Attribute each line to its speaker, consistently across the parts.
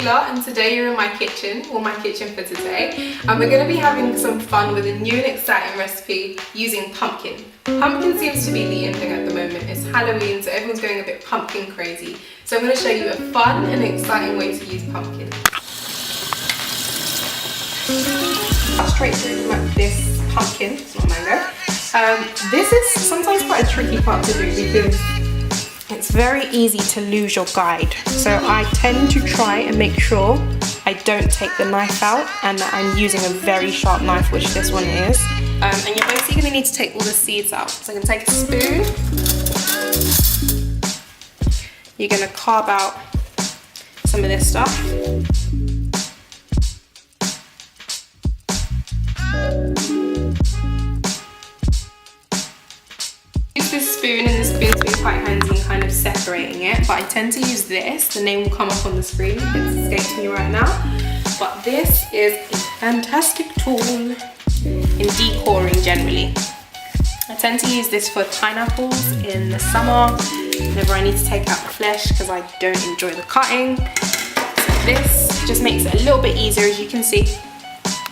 Speaker 1: Sheila, and today you're in my kitchen, or my kitchen for today, and we're going to be having some fun with a new and exciting recipe using pumpkin. Pumpkin seems to be the in thing at the moment. It's Halloween, so everyone's going a bit pumpkin crazy. So I'm going to show you a fun and exciting way to use pumpkin. Straight through this pumpkin, it's not mango. This is sometimes quite a tricky part to do because it's very easy to lose your guide. So I tend to try and make sure I don't take the knife out and that I'm using a very sharp knife, which this one is. And you're basically going to need to take all the seeds out. So I'm going to take a spoon. You're going to carve out some of this stuff. This spoon, and the spoon's been quite handy in kind of separating it, but I tend to use this. The name will come up on the screen, it's escaped me right now, but this is a fantastic tool in decoring generally. I tend to use this for pineapples in the summer whenever I need to take out the flesh because I don't enjoy the cutting. So this just makes it a little bit easier. As you can see,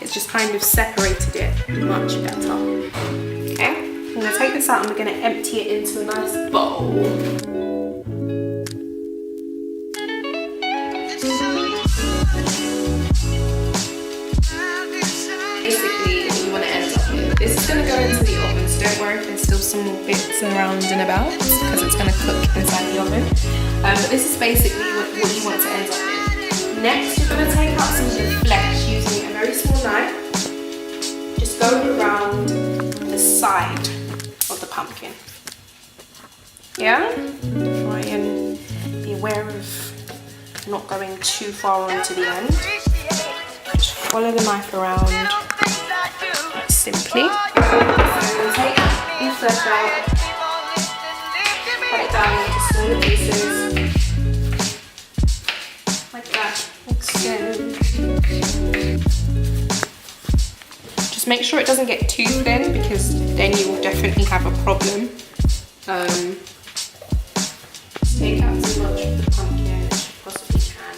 Speaker 1: it's just kind of separated it much better. Okay. I'm going to take this out and we're going to empty it into a nice bowl. Basically, what you want to end up with. This is going to go into the oven, so don't worry if there's still some more bits around and about because it's going to cook inside the oven. But this is basically what you want to end up with. Next, you're going to take out some of the flesh using a very small knife. Just go around the side of the pumpkin. Yeah? Try and be aware of not going too far onto the end. Just follow the knife around simply. So take the flesh out, cut it down into smaller pieces. Like that. Like so. Just make sure it doesn't get too thin because then you will definitely have a problem. Take out as much of the pumpkin as you possibly can.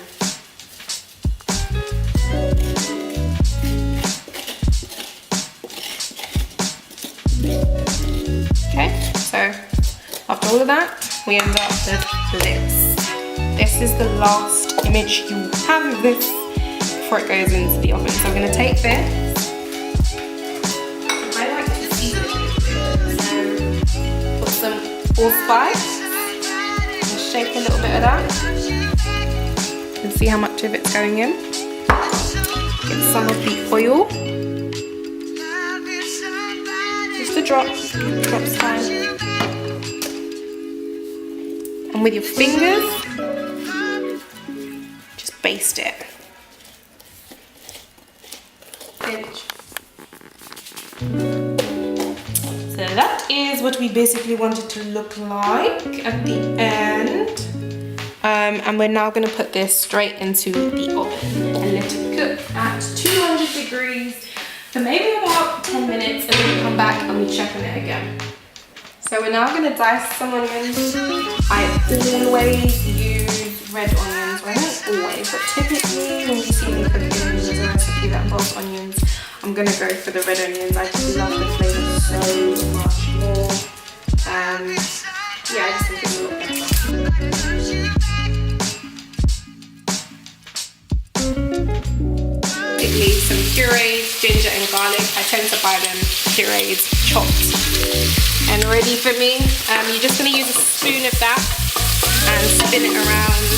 Speaker 1: Okay, so after all of that, we end up with this. This is the last image you have of this before it goes into the oven. So I'm going to take this. Some allspice and shake a little bit of that and see how much of it's going in. Get some of the oil, just a drop time, and with your fingers just baste it. Pinch. So that is what we basically wanted to look like at the end. And we're now going to put this straight into the oven and let it cook at 200 degrees for maybe about 10 minutes, and then we come back and we check on it again. So we're now going to dice some onions. I always use red onions. Well, not always, but typically when you see me cooking there's a recipe that involves onions, I'm going to go for the red onions. I just love the flavour so much more. Yeah, I just think it's a lot better. Typically some pureed ginger and garlic. I tend to buy them pureed, chopped and ready for me. You're just going to use a spoon of that and spin it around.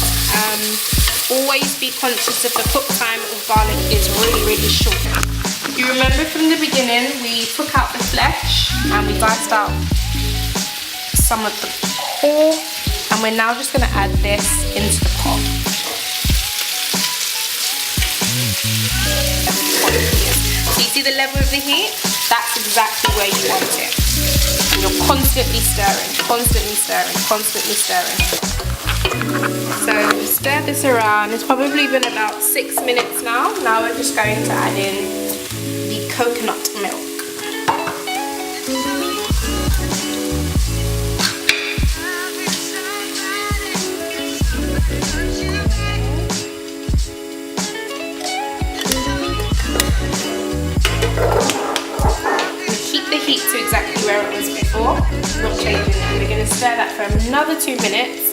Speaker 1: Always be conscious of the cook time of garlic is really short. You remember from the beginning we took out the flesh and we diced out some of the core, and we're now just going to add this into the pot. So you see the level of the heat? That's exactly where you want it. And you're constantly stirring, constantly stirring, constantly stirring. So stir this around. It's probably been about 6 minutes now. Now we're just going to add in the coconut milk. where it was before, not changing it. And we're going to stir that for another 2 minutes,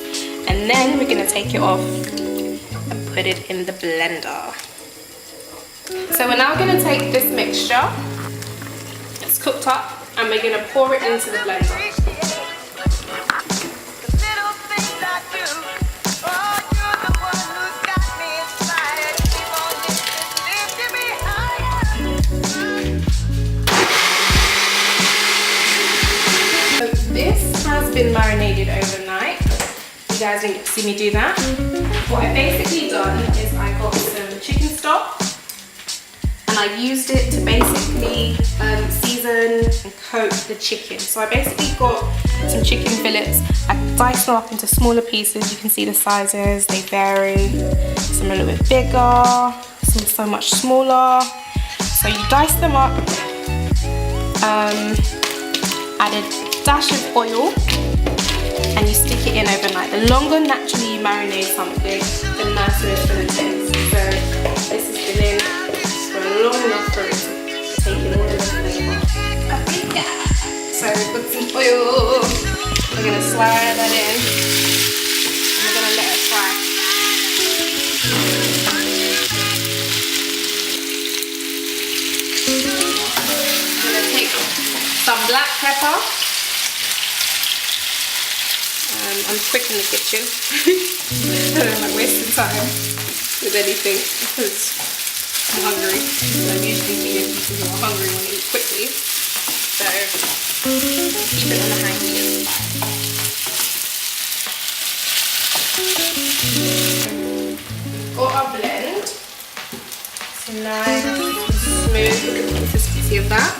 Speaker 1: and then we're going to take it off and put it in the blender. So we're now going to take this mixture that's cooked up, and we're going to pour it into the blender. This has been marinated overnight. You guys didn't see me do that. What I basically done is I got some chicken stock and I used it to basically season and coat the chicken. So I basically got some chicken fillets. I diced them up into smaller pieces. You can see the sizes, they vary. Some a little bit bigger, some so much smaller. So you dice them up, added dash of oil, and you stick it in overnight. The longer naturally you marinate something, the nicer it's going to taste. So this has been in for long enough for it to take in all of the flavour. So we've got some oil. We're going to slide that in, and we're going to let it fry. I'm going to take some black pepper. I'm quick in the kitchen. I don't like wasting time with anything because I'm hungry. I'm usually vegan people who are hungry want to eat quickly. So keep it on the high heat. Got our blend. So nice, smooth, look at the consistency of that.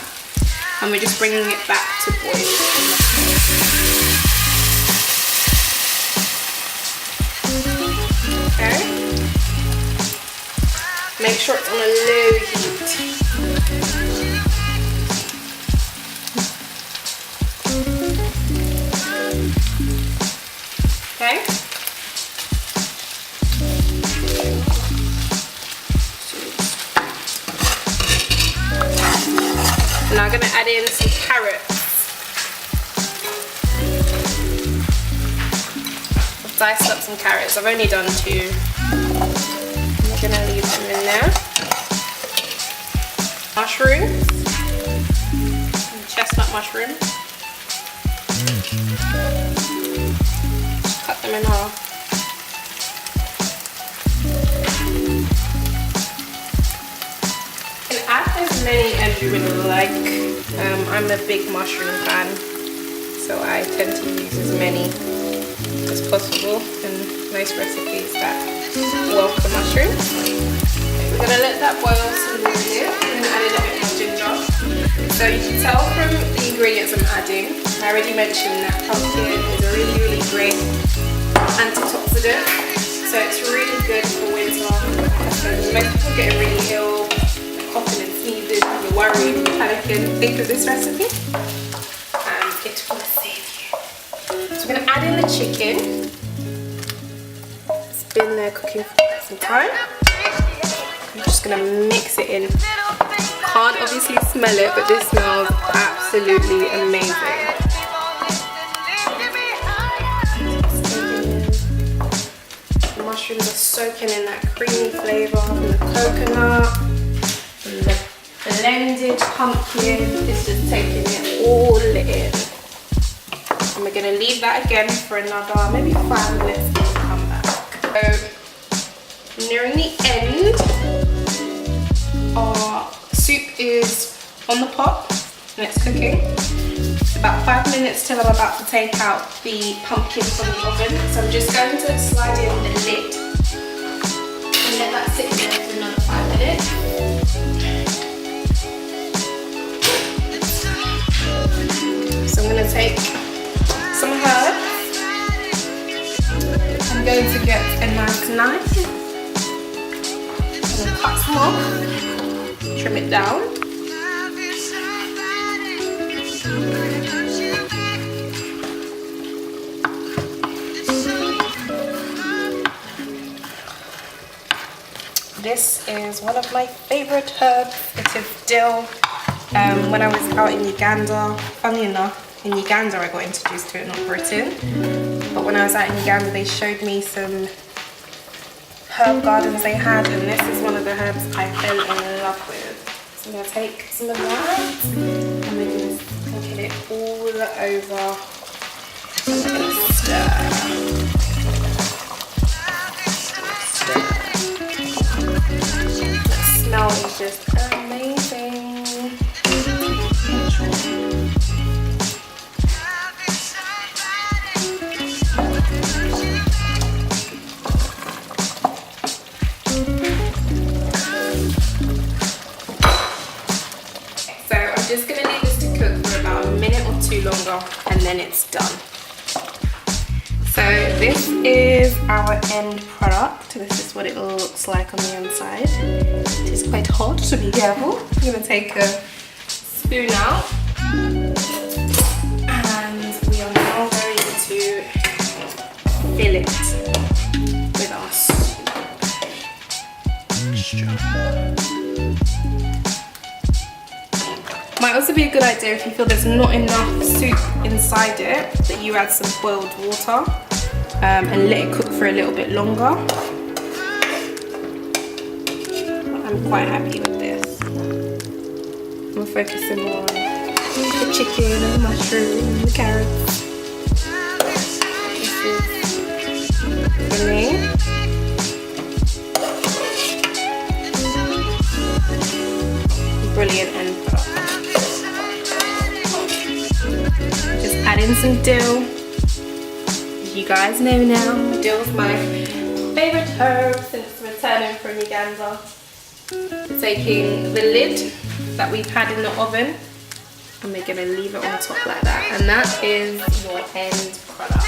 Speaker 1: And we're just bringing it back to boil. Okay. Make sure it's on a low heat. Okay. Now I'm going to add in some carrots. I've diced up some carrots. I've only done 2. I'm going to leave them in there. Mushrooms. Chestnut mushrooms. Just cut them in half. You can add as many as you would like. I'm a big mushroom fan, so I tend to use as many as possible in most recipes that welcome mushrooms. We're going to let that boil some more here. I'm going to add in a bit more ginger. So you can tell from the ingredients I'm adding, I already mentioned that pumpkin is a really, really great antioxidant. So it's really good for winter. So most people get really ill, coughing and sneezing, you're worried, you're panicking. Think of this recipe and it will save you. So we're going to add in the chicken. It's been there cooking for quite some time. I'm just going to mix it in. Can't obviously smell it, but this smells absolutely amazing. The mushrooms are soaking in that creamy flavour from the coconut, from the blended pumpkin. It's just taking it all in. And we're going to leave that again for another maybe 5 minutes and we'll come back. So nearing the end, our soup is on the pot and it's cooking. It's about 5 minutes till I'm about to take out the pumpkin from the oven. So I'm just going to slide in the lid and let that sit there for another 5 minutes. So I'm going to take some herbs. I'm going to get a nice knife. I'm going to cut some off, trim it down. This is one of my favorite herbs, bit of dill. when I was out in Uganda. Funny enough, in Uganda I got introduced to it, not Britain. But when I was out in Uganda, they showed me some herb gardens they had, and this is one of the herbs I fell in love with. So I'm going to take some of that and we're going to get it all over. I'm going to stir. The smell is just amazing. So I'm just going to leave this to cook for about a minute or two longer and then it's done. So this is our end product. This is what it looks like on the inside. It is quite hot, so be careful. I'm going to take a spoon out and we are now going to fill it with our soup. Might also be a good idea if you feel there's not enough soup inside it, that you add some boiled water and let it cook for a little bit longer. I'm quite happy with this. I'm focusing more on the chicken and the mushroom and the carrots. This is for me. Brilliant end product. Just add in some dill. You guys know now, dill's my favourite herb since returning from Uganda. Taking the lid that we've had in the oven and we're going to leave it on top like that, and that is your end product.